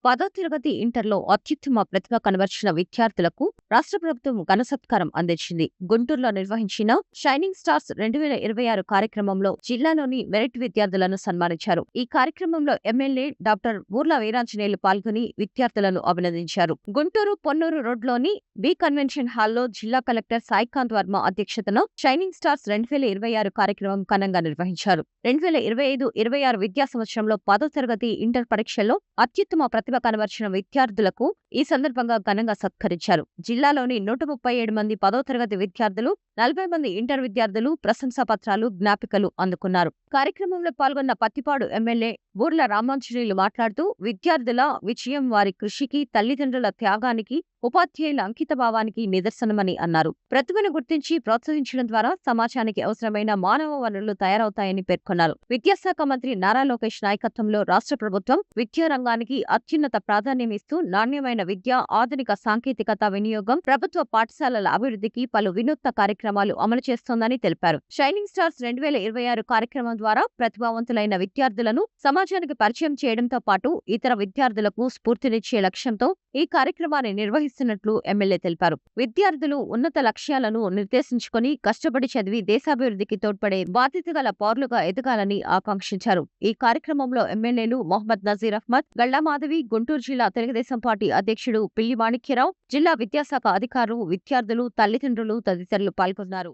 10వ తరగతి ఇంటర్‌లో అత్యుత్తమ ప్రతిభ కనబర్చిన విద్యార్థులకు రాష్ట్ర ప్రభుత్వం ఘన సత్కారం అందించింది. గుంటూరులో నిర్వహించిన షైనింగ్ స్టార్స్ 2026 కార్యక్రమంలో జిల్లాలోని మెరిట్ విద్యార్థులను సన్మానించారు. ఈ కార్యక్రమంలో ఎమ్మెల్యే డాక్టర్ ఊర్ల వీరాంజనేయులు పాల్గొని విద్యార్థులను అభినందించారు. గుంటూరు పొన్నూరు రోడ్లోని బి కన్వెన్షన్ హాల్లో జిల్లా కలెక్టర్ సాయికాంత్ వర్మ అధ్యక్షతన షైనింగ్ స్టార్స్ 2026 కార్యక్రమం ఘనంగా నిర్వహించారు. 2025-26 విద్యా సంవత్సరంలో 10వ తరగతి ఇంటర్ పరీక్షల్లో అత్యుత్తమ ప్రతిభ కనబర్చిన విద్యార్థులకు ఈ సందర్భంగా ఘనంగా సత్కరించారు. జిల్లాలోని 137 మంది 10వ తరగతి విద్యార్థులు, 40 మంది ఇంటర్ విద్యార్థులు ప్రశంసా పత్రాలు, జ్ఞాపికలు అందుకున్నారు. కార్యక్రమంలో పాల్గొన్న పత్తిపాడు ఎమ్మెల్యే బూర్ల రామాంజనేయులు మాట్లాడుతూ విద్యార్థుల విజయం వారి కృషికి, తల్లిదండ్రుల త్యాగానికి, ఉపాధ్యాయుల అంకితభావానికి నిదర్శనమని అన్నారు. ప్రతిభను గుర్తించి ప్రోత్సహించడం ద్వారా సమాజానికి అవసరమైన మానవ వనరులు తయారవుతాయని పేర్కొన్నారు. విద్యాశాఖ మంత్రి నారా లోకేష్ నాయకత్వంలో రాష్ట్ర ప్రభుత్వం విద్యారంగానికి అత్యున్నత ప్రాధాన్యమిస్తూ నాణ్యమైన విద్య, ఆధునిక సాంకేతికత వినియోగం, ప్రభుత్వ పాఠశాలల అభివృద్ధికి పలు వినూత్న కార్యక్రమాలు అమలు చేస్తోందని తెలిపారు. షైనింగ్ స్టార్స్ 2026 కార్యక్రమం ద్వారా ప్రతిభావంతులైన విద్యార్థులను సమాజానికి పరిచయం చేయడంతో పాటు ఇతర విద్యార్థులకు స్ఫూర్తినిచ్చే లక్ష్యంతో ఈ కార్యక్రమాన్ని నిర్వహిస్తున్నట్లు ఎమ్మెల్యే తెలిపారు. విద్యార్థులు ఉన్నత లక్ష్యాలను నిర్దేశించుకొని కష్టపడి చదివి దేశాభివృద్ధికి తోడ్పడే బాధ్యత గల పౌరులుగా ఎదగాలని ఆకాంక్షించారు. ఈ కార్యక్రమంలో ఎమ్మెల్యేలు మొహమ్మద్ నజీర్ అహ్మద్, గళ్లా మాధవి, గుంటూరు జిల్లా తెలుగుదేశం పార్టీ అధ్యక్షుడు పిల్లి మాణిక్యరావు, జిల్లా విద్యాశాఖ అధికారులు, విద్యార్థులు, తల్లిదండ్రులు తదితరులు పాల్గొన్నారు.